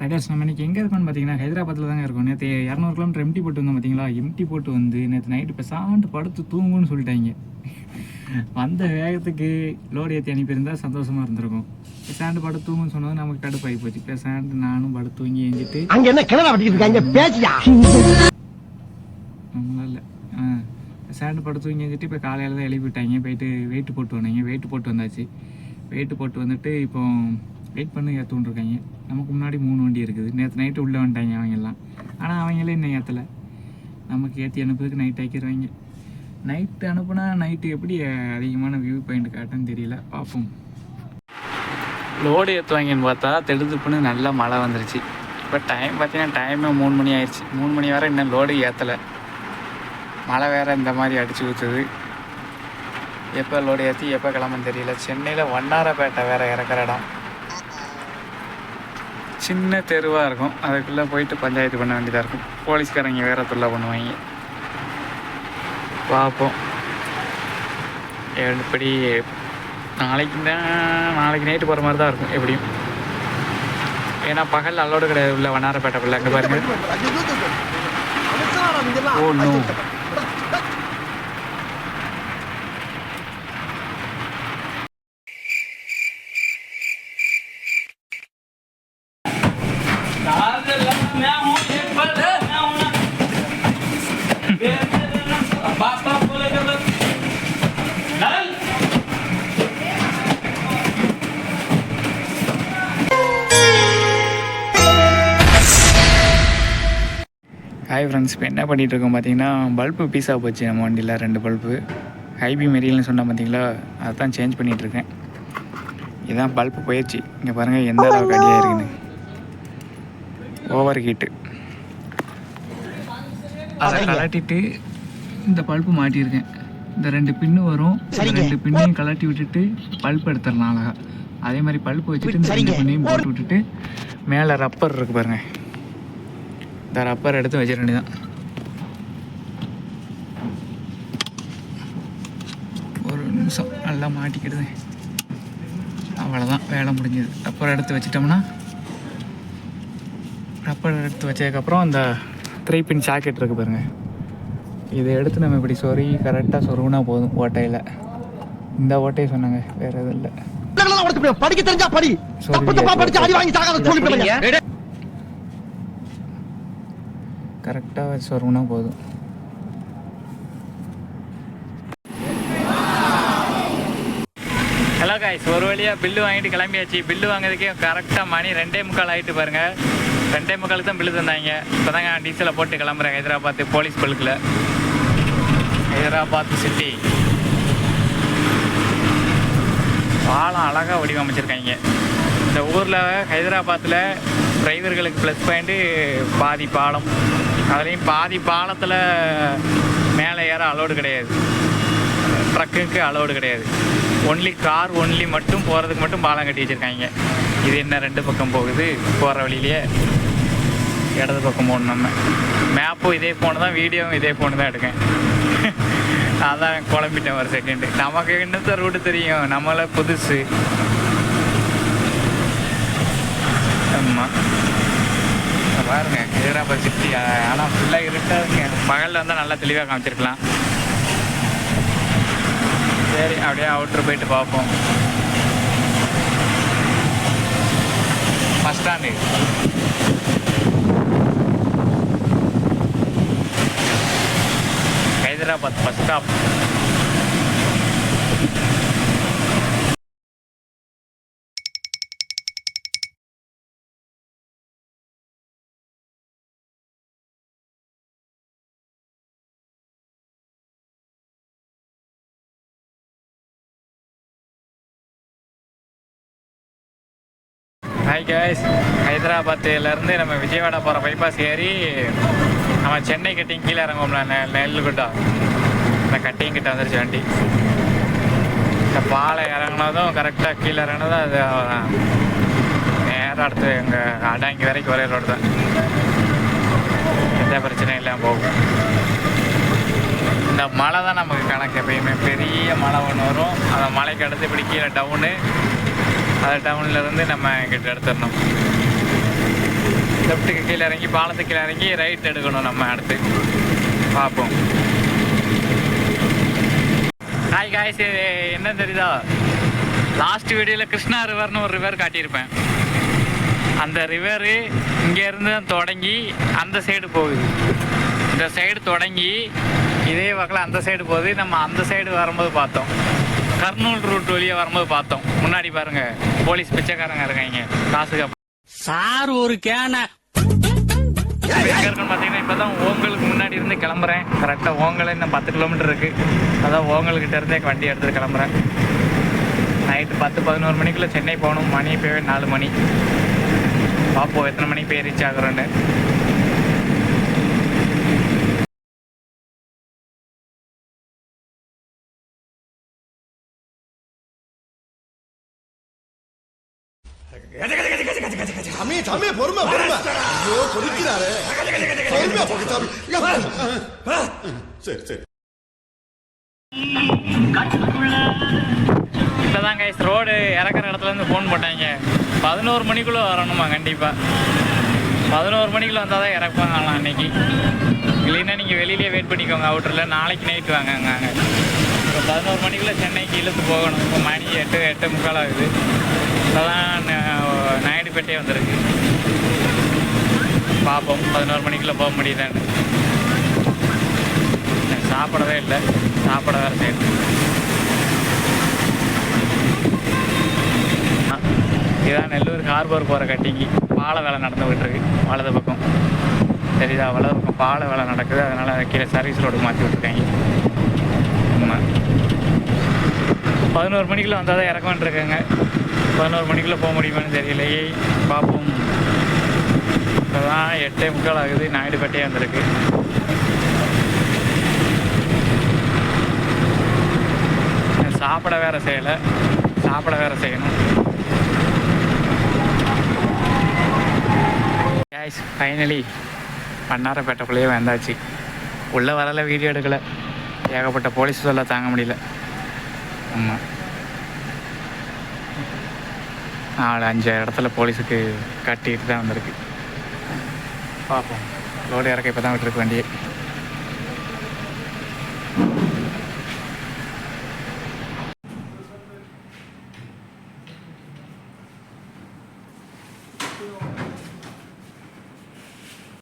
Riders நம்ம இன்றைக்கி எங்கே இருக்கோம்னு பார்த்தீங்கன்னா ஹைதராபாத்தில் தாங்க இருக்கும். நேற்று 200 கிலோமீட்டர் எம்டி போட்டு வந்தோம் பார்த்தீங்களா. எம்டி போட்டு வந்து நேற்று நைட்டு இப்போ சாண்டு படுத்து தூங்குன்னு சொல்லிட்டாங்க. வந்த வேகத்துக்கு லோடு ஏற்றி அனுப்பியிருந்தால் சந்தோஷமாக இருந்திருக்கும். சாண்டு படுத்து தூங்குன்னு சொன்னது நமக்கு கடுப்பாகி போச்சு. இப்போ சாண்டு நானும் படுத்து தூங்கி எழுஞ்சிட்டு அங்கே என்ன கிணறு வட்டிக்கிட்டு பேசியா இல்லை சாண்டு படுத்து தூங்கி எழுஞ்சிட்டு இப்போ காலையில் தான் எழுப்பி விட்டாங்க. போயிட்டு வெயிட்டு போட்டு வந்தாங்க. வெயிட்டு போட்டு வந்தாச்சு. வெயிட்டு போட்டு வந்துட்டு இப்போ வெயிட் பண்ணி ஏற்றுன்னு இருக்காங்க. நமக்கு முன்னாடி 3 வண்டி இருக்குது. நேற்று நைட்டு உள்ளே வந்துட்டாங்க அவங்கெல்லாம். ஆனால் அவங்களே இன்னும் ஏற்றலை. நமக்கு ஏற்றி அனுப்புறதுக்கு நைட் ஆக்கிடுவாங்க. நைட்டு அனுப்புனா நைட்டு எப்படி அதிகமான வியூ பாயிண்ட் காட்டுன்னு தெரியல. பார்ப்போம். லோடு ஏற்றுவாங்கன்னு பார்த்தா தெடுதுப்புன்னு நல்லா மழை வந்துருச்சு. இப்போ டைம் பார்த்தீங்கன்னா டைமே 3 மணி ஆயிடுச்சு. 3 மணி வரை இன்னும் லோடு ஏற்றலை. மழை வேறு இந்த மாதிரி அடித்து ஊற்றுது. எப்போ லோடு ஏற்றி எப்போ கிளம்புன்னு தெரியல. சென்னையில் வண்ணாரப்பேட்டை வேறு இறக்குற இடம். சின்ன தெருவாக இருக்கும். அதுக்குள்ளே போயிட்டு பஞ்சாயத்து பண்ண வேண்டியதாக இருக்கும். போலீஸ்காரங்க வேறு தொல்லை பண்ணுவாங்க. பார்ப்போம் எப்படி. நாளைக்கு நைட்டு போகிற மாதிரி தான் இருக்கும் எப்படியும். ஏன்னா பகல் அலோடு கிடையாது உள்ள வண்ணாரப்பேட்டைக்குள்ள. அங்கே பாருங்க. Oh no. ஹாய் ஃப்ரெண்ட்ஸ், இப்போ என்ன பண்ணிகிட்ருக்கோம் பார்த்தீங்கன்னா, பல்பு பீஸாக போச்சு நம்ம வண்டியில். 2 பல்பு ஹைபி மெரியல்னு சொன்னால் பார்த்தீங்களா, அதை தான் சேஞ்ச் பண்ணிகிட்ருக்கேன். இதுதான் பல்பு போயிடுச்சு. இங்கே பாருங்கள் எந்த அளவுக்கு அடியாக இருக்குன்னு. Over heat. அதை கலட்டிட்டு இந்த பல்பு மாட்டியிருக்கேன். இந்த 2 பின்னு வரும். 2 பின்னையும் கலட்டி விட்டுட்டு பல்ப் எடுத்துடலாம் அழகாக. அதே மாதிரி பல்ப்பு வச்சுட்டு இந்த 2 பின்னையும் போட்டு விட்டுட்டு மேலே ரப்பர் இருக்குது பாருங்கள். இந்த ரப்பர் எடுத்து வச்சிட வேண்டியதான். ஒரு நிமிஷம் நல்லா மாட்டிக்கிடுது. அவ்வளோதான், வேலை முடிஞ்சது. ரப்பர் எடுத்து வச்சிட்டோம்னா, ரப்பர் எடுத்து வச்சதுக்கப்புறம் அந்த 3 பின் சாக்கெட் இருக்குது பாருங்கள். இதை எடுத்து நம்ம இப்படி சொருகி கரெக்டாக சொருகுனா போதும். ஓட்டையில் இந்த ஓட்டையை சொன்னாங்க, வேறு எதுவும் இல்லை. படிக்க தெரிஞ்சா படி. கரெக்டாக சொருகுனா போதும். ஹலோ காய்ஸ், ஒரு வழியாக பில்லு வாங்கிட்டு கிளம்பியாச்சு. பில்லு வாங்குறதுக்கே கரெக்டாக மணி 2:45 ஆகிட்டு பாருங்கள். 2:45 தான் பில்லு தந்தாங்க. இப்போ தாங்க டீசலை போட்டு கிளம்புறேன். ஹைதராபாத் போலீஸ் பல்கில், ஹைதராபாத் சிட்டி. பாலம் அழகாக வடிவமைச்சிருக்காங்க. இந்த ஊரில் ஹைதராபாத்தில் டிரைவர்களுக்கு ப்ளஸ் பாயிண்ட்டு பாதி பாலம். அதுலேயும் பாதி பாலத்தில் மேலே ஏற அலோடு கிடையாது. ட்ரக்குக்கு அலோடு கிடையாது. ஒன்லி கார் ஒன்லி மட்டும் போகிறதுக்கு மட்டும் பாலம் கட்டி வச்சுருக்காங்க. இது என்ன 2 பக்கம் போகுது. போகிற வழியிலேயே இடது பக்கம் போகணும். நம்ம மேப்பும் இதே ஃபோனு தான், வீடியோவும் இதே ஃபோனு தான் எடுக்கேன். அதான் குழம்பிட்டேன் ஒரு செகண்டு. நமக்கு இன்னும் ரூட்டு தெரியும், நம்மளை புதுசு. ஆமாம் பாருங்க ஹைதராபாத் சிட்டி. ஆனால் ஃபுல்லாக இருட்டாதுங்க. பகலில் வந்தால் நல்லா தெளிவாக காமிச்சிருக்கலாம். சரி, அப்படியே அவுட்ரு போயிட்டு பார்ப்போம். Bus stand. Hyderabad bus stop. Hi guys, ஹைதராபாத்துலேருந்து நம்ம விஜயவாடா போகிற பைபாஸ் ஏறி நம்ம சென்னை கட்டிங் கீழே இறங்குவோம்ல, நெல்லுக்குட்டா. இந்த கட்டிங் கிட்ட வந்துருச்சு வண்டி. இந்த பாலம் இறங்கினதும் கரெக்டாக கீழே இறங்கினதும் அது நேராக அடுத்து எங்கள் அடாங்கி வரைக்கும் ஒரே ரோடு தான். எந்த பிரச்சனையும் இல்லாமல் போகும். இந்த மழை தான் நமக்கு கணக்கு. எப்பயுமே பெரிய மழை ஒன்று வரும். அந்த மலைக்கு அடுத்து இப்படி கீழே டவுனு. அந்த டவுன்லேருந்து நம்ம இங்கிட்ட எடுத்துடணும். லெஃப்ட்டுக்கு கீழே இறங்கி பாலத்துக்கு கீழே இறங்கி ரைட் எடுக்கணும் நம்ம. அடுத்து பார்ப்போம். ஹாய் காய்ஸ், என்ன தெரியுதா, லாஸ்ட் வீடியோவில் கிருஷ்ணா ரிவர்னு ஒரு ரிவர் காட்டியிருப்பேன். அந்த ரிவரு இங்கேருந்து தொடங்கி அந்த சைடு போகுது. இந்த சைடு தொடங்கி இதே வகையில் அந்த சைடு போகுது. நம்ம அந்த சைடு வரும்போது பார்த்தோம், கர்னூல் ரூட் வழியாக வரும்போது பார்த்தோம். முன்னாடி பாருங்க போலீஸ் பிச்சைக்காரங்க இருக்காங்க காசுக்கு சார் ஒரு கேன. எங்கே இருக்குன்னு பார்த்தீங்கன்னா இப்போ தான் ஓங்கலுக்கு முன்னாடி இருந்து கிளம்புறேன். கரெக்டாக ஓங்கல் இன்னும் 10 கிலோமீட்டர் இருக்குது. அதான் ஓங்கல்கிட்ட இருந்தே வண்டி எடுத்துகிட்டு கிளம்புறேன். நைட்டு 10-11 மணிக்குள்ளே சென்னை போகணும். மணி இப்போவே 4 மணி. பார்ப்போம் எத்தனை மணிக்கு போய் ரீச் ஆகுறோன்னு. சாமி பொறுமை பொறுமை. ஐயோ கொதிக்கிறாரு. பொறுமையா போக்கு சாமி. சரி சரி. இப்போதான் கைஸ் ரோடு இறக்குற இடத்துலேருந்து ஃபோன் போட்டாங்க. 11 மணிக்குள்ளே வரணுமா கண்டிப்பாக. 11 மணிக்குள்ளே வந்தால் தான் இறக்குவாங்களாம் அன்னைக்கு. இல்லைன்னா நீங்கள் வெளியிலே வெயிட் பண்ணிக்கோங்க அவுட்டரில். நாளைக்கு நைட்டு வாங்க அங்கே. இப்போ 11 மணிக்குள்ளே சென்னைக்கு இழுத்து போகணும். இப்போ மணி 8:45 ஆகுது. இப்போதான் நாயுடுபேட்டையே வந்திருக்கு. பார்ப்போம் 11 மணிக்குள்ளே போக முடியுதான்னு. சாப்பிடவே இல்லை, சாப்பிட வேறு செய்யணும். இதுதான் நெல்லூர் ஹார்பர் போகிற கட்டிங்கி. பாலை வேலை நடந்துகிட்டு இருக்கு வலது பக்கம். சரிதா, வலது பக்கம் பாலை வேலை நடக்குது. அதனால் கீழே சர்வீஸ் ரோடு மாற்றி விட்டுருக்காங்க. ஆமாம், 11 மணிக்குள்ளே வந்தால் தான் இறக்க வேண்டியிருக்காங்க. 11 மணிக்குள்ளே போக முடியுமான்னு தெரியலையே. பார்ப்போம். இப்போ தான் 8:45 ஆகுது. நாயுடுபேட்டையே வந்திருக்கு. சாப்பிட வேறு செய்யலை, சாப்பிட வேறு செய்யணும். கேஸ் ஃபைனலி பண்ணாரப்பேட்டைக்குள்ளேயே வந்தாச்சு. உள்ளே வரல, வீடியோ எடுக்கலை. ஏகப்பட்ட போலீஸ் சொல்ல தாங்க முடியல. ஆமாம், 4-5 இடத்துல போலீஸுக்கு கட்டிட்டு தான் வந்திருக்கு. பார்ப்போம். ரோடு இறக்க இப்போ தான் விட்டுருக்கு வண்டியை.